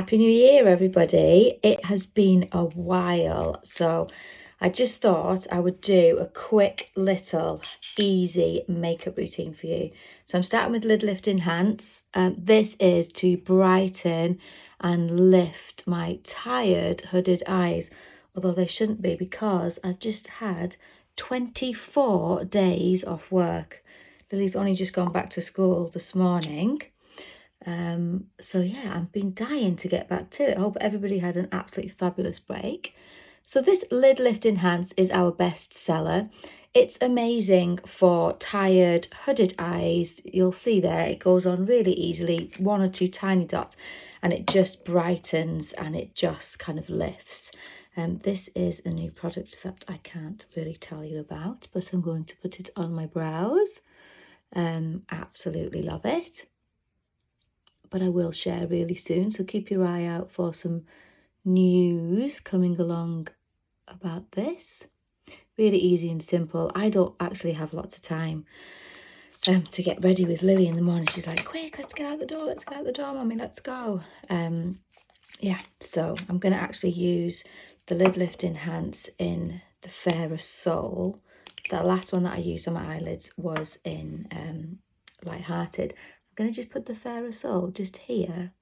Happy New Year, everybody. It has been a while, so I just thought I would do a quick little easy makeup routine for you. So I'm starting with Lid Lift Enhance. This is to brighten and lift my tired hooded eyes, although they shouldn't be because I've just had 24 days off work. Lily's only just gone back to school this morning. So yeah, I've been dying to get back to it. I hope everybody had an absolutely fabulous break. So this Lid Lift Enhance is our best seller. It's amazing for tired, hooded eyes. You'll see there, it goes on really easily, 1 or 2 tiny dots, and it just brightens and it just kind of lifts. This is a new product that I can't really tell you about, but I'm going to put it on my brows. Absolutely love it. But I will share really soon, so keep your eye out for some news coming along about this. Really easy and simple. I don't actually have lots of time to get ready with Lily in the morning. She's like, quick, let's get out the door, Mummy, let's go. Yeah, so I'm going to actually use the Lid Lift Enhance in the Fairest Soul. The last one that I used on my eyelids was in Lighthearted. I'm going to just put the Fairest Soul just here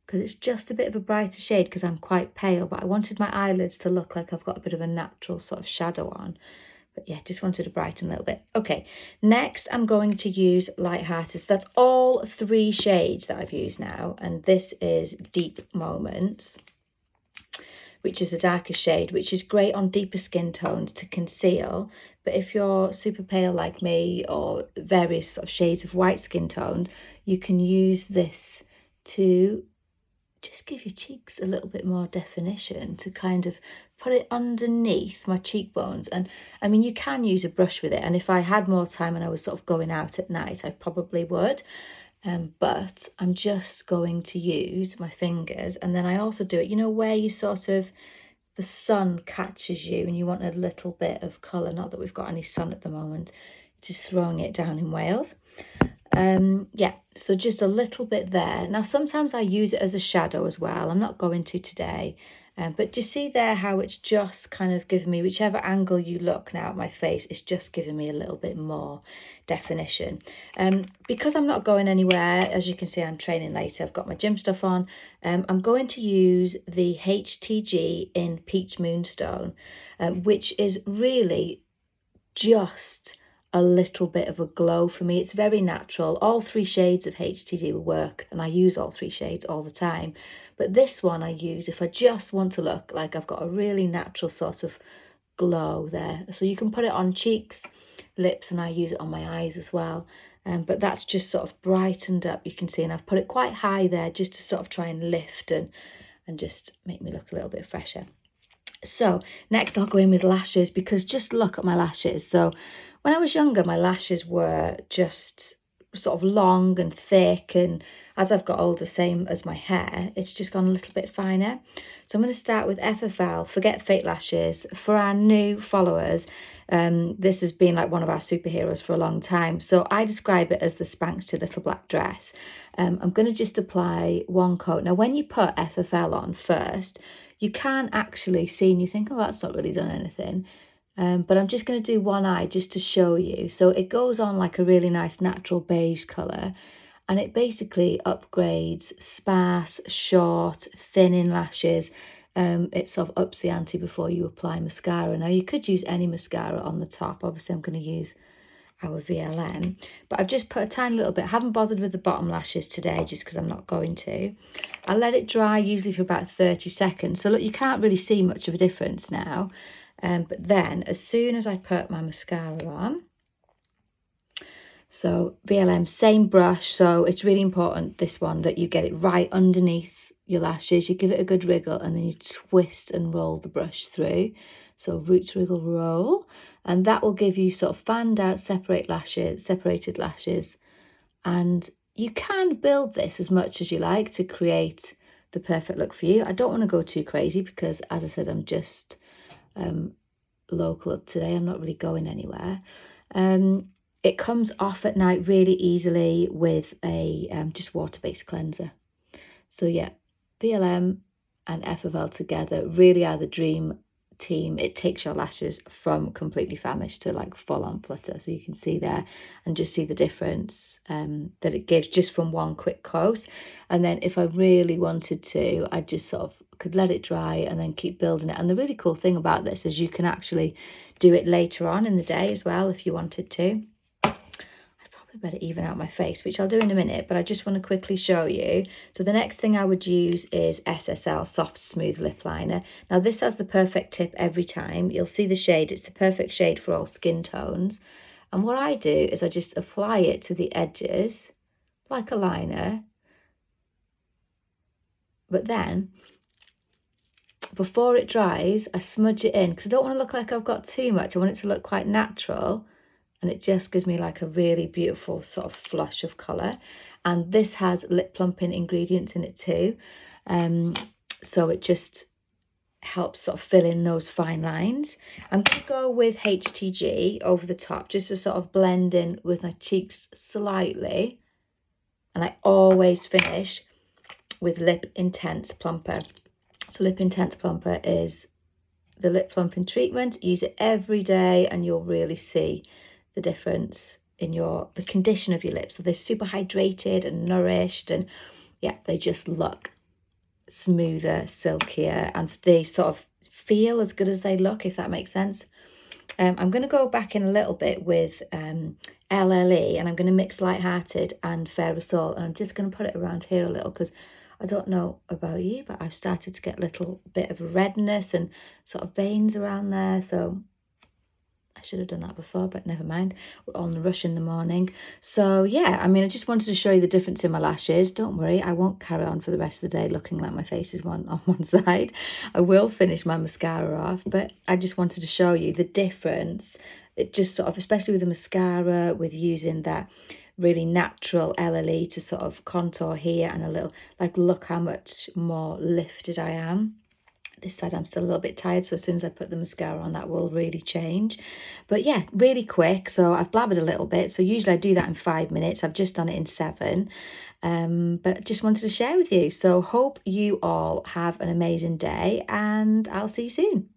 because it's just a bit of a brighter shade because I'm quite pale, but I wanted my eyelids to look like I've got a bit of a natural sort of shadow on. But yeah, just wanted to brighten a little bit. Okay, next I'm going to use Lighthearted. So that's all 3 shades that I've used now, and this is Deep Moments, which is the darkest shade, which is great on deeper skin tones to conceal. But if you're super pale like me or various sort of shades of white skin toned, you can use this to just give your cheeks a little bit more definition, to kind of put it underneath my cheekbones. And I mean, you can use a brush with it. And if I had more time and I was sort of going out at night, I probably would. But I'm just going to use my fingers. And then I also do it, you know, where you sort of, the sun catches you and you want a little bit of colour. Not that we've got any sun at the moment, just throwing it down in Wales. Yeah, so just a little bit there. Now, sometimes I use it as a shadow as well. I'm not going to today. But do you see there how it's just kind of giving me, whichever angle you look now at my face, it's just giving me a little bit more definition. Because I'm not going anywhere, as you can see, I'm training later. I've got my gym stuff on. I'm going to use the HTG in Peach Moonstone, which is really just a little bit of a glow for me. It's very natural. All 3 shades of HTG will work, and I use all 3 shades all the time. But this one I use if I just want to look like I've got a really natural sort of glow there. So you can put it on cheeks, lips, and I use it on my eyes as well. But that's just sort of brightened up, you can see, and I've put it quite high there just to sort of try and lift and just make me look a little bit fresher. So next I'll go in with lashes, because just look at my lashes. So when I was younger, my lashes were just sort of long and thick, and as I've got older, same as my hair, it's just gone a little bit finer. So I'm going to start with FFL, Forget Fake Lashes. For our new followers, this has been like one of our superheroes for a long time. So I describe it as the Spanx Little Black Dress. I'm going to just apply 1 coat. Now, when you put FFL on first, you can actually see and you think, oh, that's not really done anything. But I'm just going to do 1 eye just to show you. So it goes on like a really nice natural beige colour, and it basically upgrades sparse, short, thinning lashes. It sort of ups the ante before you apply mascara. Now, you could use any mascara on the top. Obviously, I'm going to use our VLM, but I've just put a tiny little bit. I haven't bothered with the bottom lashes today just because I'm not going to. I let it dry usually for about 30 seconds. So look, you can't really see much of a difference now. But then as soon as I put my mascara on, so VLM, same brush. So it's really important, this one, that you get it right underneath your lashes. You give it a good wriggle and then you twist and roll the brush through. So root, wriggle, roll. And that will give you sort of fanned out, separated lashes. And you can build this as much as you like to create the perfect look for you. I don't want to go too crazy because, as I said, I'm just local today. I'm not really going anywhere. It comes off at night really easily with a just water-based cleanser. So yeah, VLM and FFL together really are the dream team. It takes your lashes from completely famished to like full on flutter. So you can see there and just see the difference that it gives just from one quick coat. And then if I really wanted to, I just sort of could let it dry and then keep building it. And the really cool thing about this is you can actually do it later on in the day as well if you wanted to. Better even out my face, which I'll do in a minute, but I just want to quickly show you. So the next thing I would use is SSL Soft Smooth Lip Liner. Now this has the perfect tip every time. You'll see the shade, it's the perfect shade for all skin tones. And what I do is I just apply it to the edges like a liner, but then before it dries, I smudge it in because I don't want to look like I've got too much. I want it to look quite natural. And it just gives me like a really beautiful sort of flush of colour. And this has lip plumping ingredients in it too. So it just helps sort of fill in those fine lines. I'm going to go with HTG over the top just to sort of blend in with my cheeks slightly. And I always finish with Lip Intense Plumper. So Lip Intense Plumper is the lip plumping treatment. Use it every day and you'll really see the difference in the condition of your lips. So they're super hydrated and nourished, and yeah, they just look smoother, silkier, and they sort of feel as good as they look, if that makes sense. I'm going to go back in a little bit with LLE, and I'm going to mix Lighthearted and Ferrosol, and I'm just going to put it around here a little because I don't know about you, but I've started to get a little bit of redness and sort of veins around there, so I should have done that before, but never mind. We're on the rush in the morning. So yeah, I mean, I just wanted to show you the difference in my lashes. Don't worry, I won't carry on for the rest of the day looking like my face is on one side. I will finish my mascara off, but I just wanted to show you the difference. It just sort of, especially with the mascara, with using that really natural LLE to sort of contour here and a little, like, look how much more lifted I am. This side I'm still a little bit tired, so as soon as I put the mascara on, that will really change. But yeah, really quick. So I've blabbered a little bit. So usually I do that in 5 minutes. I've just done it in 7. But just wanted to share with you. So hope you all have an amazing day, and I'll see you soon.